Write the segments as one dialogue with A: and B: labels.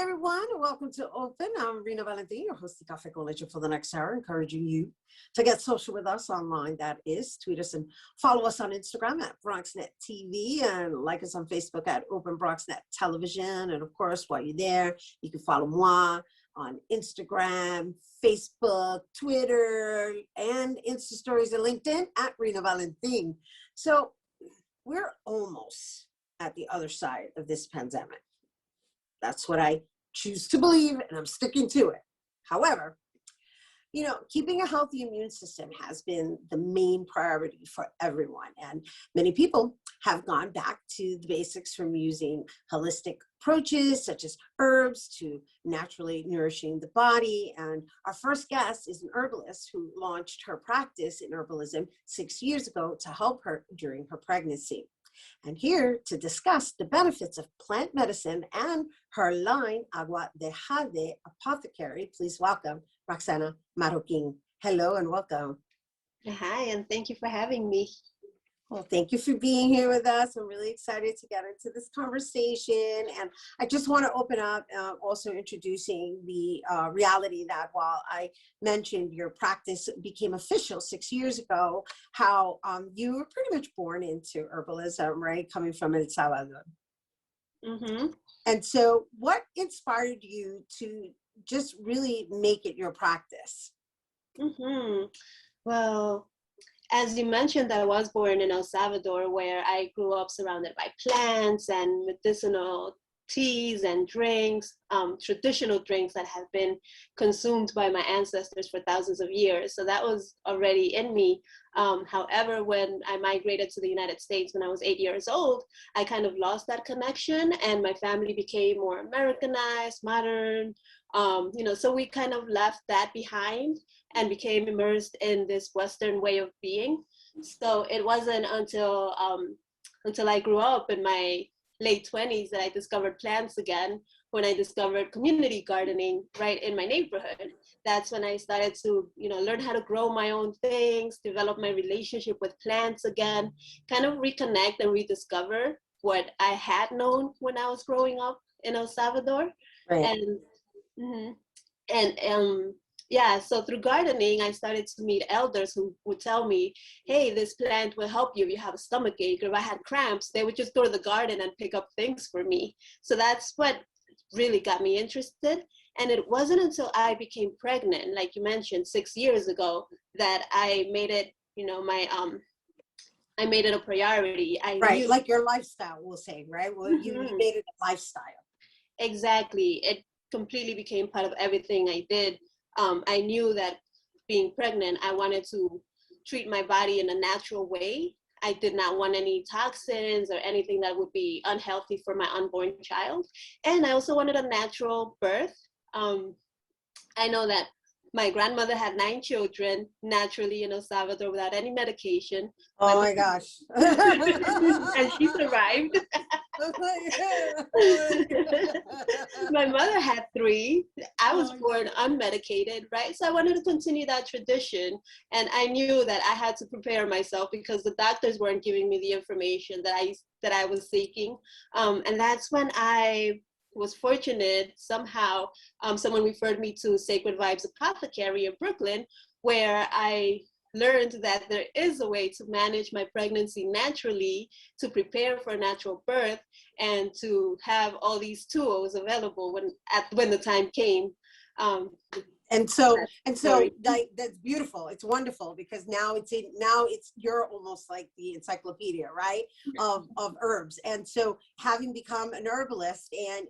A: everyone, and welcome to Open. I'm Rhina Valentin, your host of Cafe con Leche for the next hour, encouraging you to get social with us online. That is, tweet us and follow us on Instagram at BronxNet TV and like us on Facebook at Open BronxNet Television. And of course, while you're there, you can follow moi on Instagram, Facebook, Twitter, and Insta Stories and LinkedIn at Rhina Valentin. So we're almost at the other side of this pandemic. That's what I choose to believe, and I'm sticking to it. However, keeping a healthy immune system has been the main priority for everyone. And many people have gone back to the basics, from using holistic approaches such as herbs to naturally nourishing the body. And our first guest is an herbalist who launched her practice in herbalism 6 years ago to help her during her pregnancy. And here to discuss the benefits of plant medicine and her line, Agua de Jade Apothecary, please welcome Roxana Marroquin. Hello and welcome.
B: Hi, and thank you for having me.
A: Well, thank you for being here with us. I'm really excited to get into this conversation. And I just want to open up also introducing the reality that while I mentioned your practice became official 6 years ago, how you were pretty much born into herbalism, right? Coming from El Salvador.
B: Mm-hmm.
A: And so what inspired you to just really make it your practice?
B: Mm-hmm. Well, as you mentioned, I was born in El Salvador, where I grew up surrounded by plants and medicinal teas and drinks, traditional drinks that have been consumed by my ancestors for thousands of years. So that was already in me. However, when I migrated to the United States when I was 8 years old, I kind of lost that connection, and my family became more Americanized, modern. So we kind of left that behind and became immersed in this Western way of being. So it wasn't until I grew up in my late 20s that I discovered plants again, when I discovered community gardening right in my neighborhood. That's when I started to, learn how to grow my own things, develop my relationship with plants again, kind of reconnect and rediscover what I had known when I was growing up in El Salvador.
A: Right.
B: So through gardening, I started to meet elders who would tell me, hey, this plant will help you if you have a stomach ache, or if I had cramps. They would just go to the garden and pick up things for me. So that's what really got me interested. And it wasn't until I became pregnant, like you mentioned, 6 years ago, that I made it, I made it a priority.
A: Right, like your lifestyle, we'll say, right? Well, you made it a lifestyle.
B: Exactly. It completely became part of everything I did. I knew that being pregnant, I wanted to treat my body in a natural way. I did not want any toxins or anything that would be unhealthy for my unborn child. And I also wanted a natural birth. I know that my grandmother had 9 children naturally in El Salvador without any medication.
A: Oh my gosh.
B: And she survived. My mother had 3. I was born unmedicated, right? So I wanted to continue that tradition. And I knew that I had to prepare myself because the doctors weren't giving me the information that I was seeking. And that's when I was fortunate. Somehow someone referred me to Sacred Vibes Apothecary in Brooklyn, where I learned that there is a way to manage my pregnancy naturally, to prepare for a natural birth, and to have all these tools available when the time came.
A: And so that's beautiful. It's wonderful, because now you're almost like the encyclopedia, right? Of herbs. And so having become an herbalist and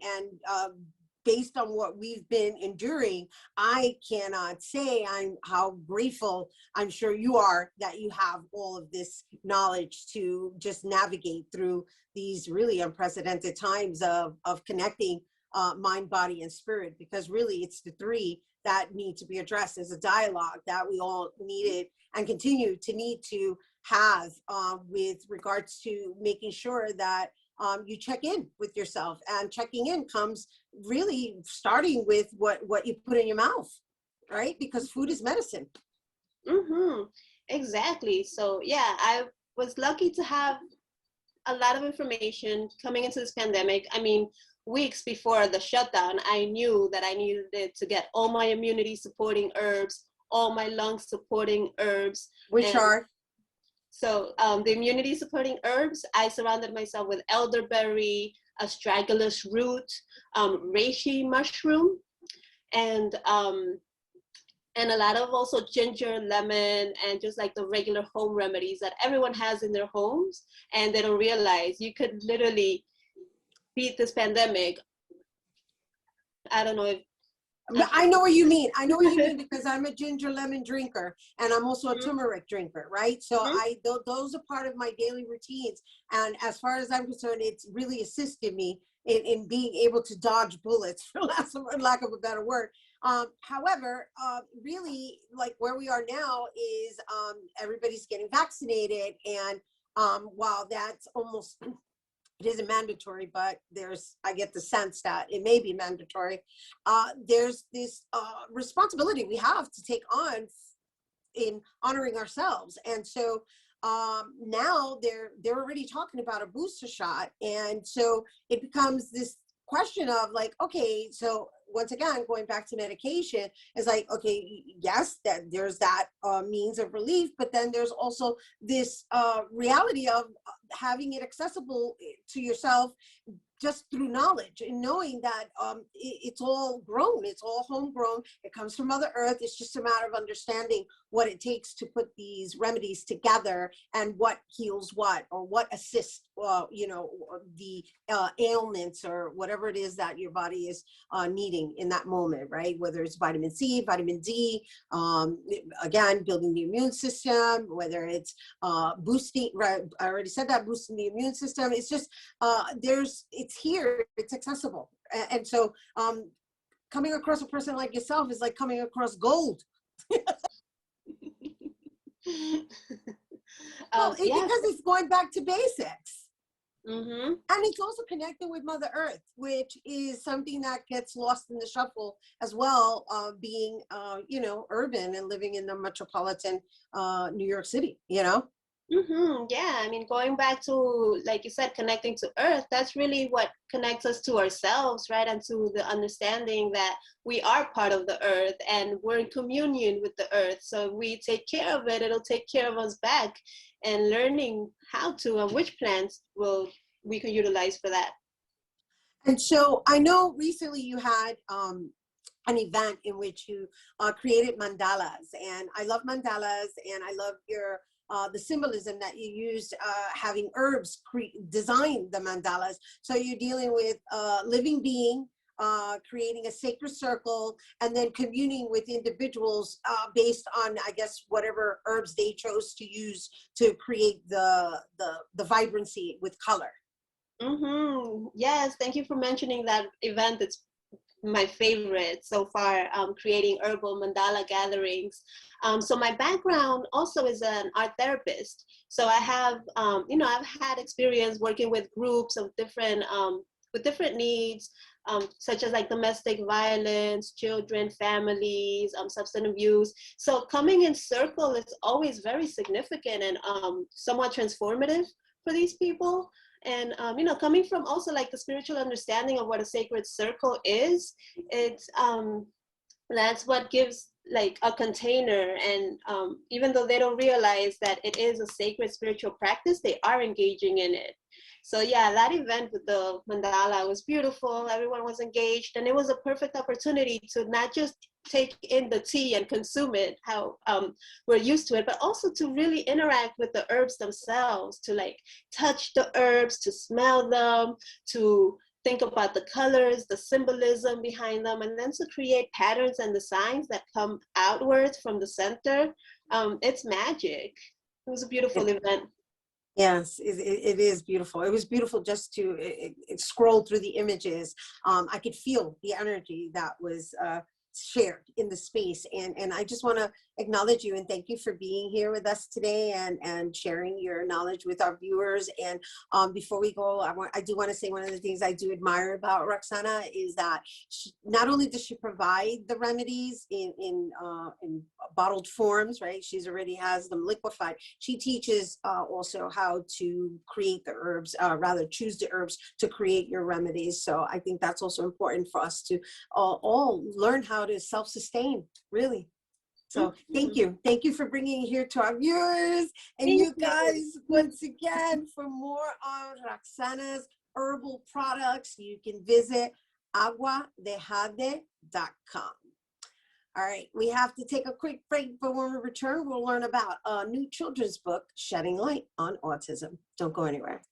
A: based on what we've been enduring, I cannot say how grateful I'm sure you are that you have all of this knowledge to just navigate through these really unprecedented times of connecting mind, body, and spirit, because really it's the three that need to be addressed as a dialogue that we all needed and continue to need to have with regards to making sure that you check in with yourself. And checking in comes really starting with what you put in your mouth, right? Because food is medicine.
B: Exactly. So yeah, I was lucky to have a lot of information coming into this pandemic. I mean, weeks before the shutdown, I knew that I needed to get all my immunity supporting herbs, all my lung supporting herbs.
A: Which are?
B: So the immunity supporting herbs, I surrounded myself with elderberry, astragalus root, reishi mushroom, and a lot of also ginger, lemon, and just like the regular home remedies that everyone has in their homes, and they don't realize you could literally beat this pandemic. I don't know if
A: I know what you mean. I know what you mean because I'm a ginger lemon drinker and I'm also a turmeric drinker, right? So those are part of my daily routines. And as far as I'm concerned, it's really assisted me in being able to dodge bullets, for lack of a better word. However, really, like where we are now is everybody's getting vaccinated, and while that's almost, it isn't mandatory, but I get the sense that it may be mandatory. There's this responsibility we have to take on in honoring ourselves. And so now they're already talking about a booster shot. And so it becomes this question of like, okay, so once again, going back to medication, is like, okay, yes, that there's that means of relief, but then there's also this reality of having it accessible to yourself just through knowledge and knowing that it's all grown, it's all homegrown, it comes from Mother Earth. It's just a matter of understanding what it takes to put these remedies together and what heals what, or what assists, the ailments or whatever it is that your body is needing in that moment, right? Whether it's vitamin C, vitamin D, again, building the immune system, whether it's boosting, right? I already said that, boosting the immune system. It's just, it's here, it's accessible. And so coming across a person like yourself is like coming across gold. Because it's going back to basics. And it's also connected with Mother Earth, which is something that gets lost in the shuffle as well, being, urban and living in the metropolitan New York City,
B: Yeah, I mean, going back to, like you said, connecting to Earth, that's really what connects us to ourselves, right? And to the understanding that we are part of the Earth and we're in communion with the Earth. So if we take care of it, it'll take care of us back. And learning how to and which plants we can utilize for that.
A: And so I know recently you had an event in which you created mandalas, and I love mandalas, and I love your the symbolism that you used, having herbs design the mandalas. So you're dealing with a living being, creating a sacred circle, and then communing with individuals based on, I guess, whatever herbs they chose to use to create the vibrancy with color.
B: Yes, thank you for mentioning that event. It's my favorite so far, creating herbal mandala gatherings. So my background also is an art therapist. So I have, I've had experience working with groups of different, with different needs, such as like domestic violence, children, families, substance abuse. So coming in circle is always very significant and somewhat transformative for these people. And, coming from also like the spiritual understanding of what a sacred circle is, it's, that's what gives like a container. And even though they don't realize that it is a sacred spiritual practice, they are engaging in it. So yeah, that event with the mandala was beautiful. Everyone was engaged, and it was a perfect opportunity to not just take in the tea and consume it how we're used to it, but also to really interact with the herbs themselves, to like touch the herbs, to smell them, to think about the colors, the symbolism behind them, and then to create patterns and designs that come outwards from the center. It's magic. It was a beautiful event.
A: Yes, it is beautiful. It was beautiful just to scroll through the images. I could feel the energy that was shared in the space. And I just want to acknowledge you and thank you for being here with us today and sharing your knowledge with our viewers. And before we go, I do want to say one of the things I do admire about Roxana is that not only does she provide the remedies in bottled forms, right? She's already has them liquefied. She teaches also how to create the herbs, rather choose the herbs to create your remedies. So I think that's also important for us to all learn how to self-sustain, really. So thank you. Thank you for bringing it here to our viewers. And you guys, once again, for more on Roxana's herbal products, you can visit aguadejade.com. All right, we have to take a quick break, but when we return, we'll learn about a new children's book, Shedding Light on Autism. Don't go anywhere.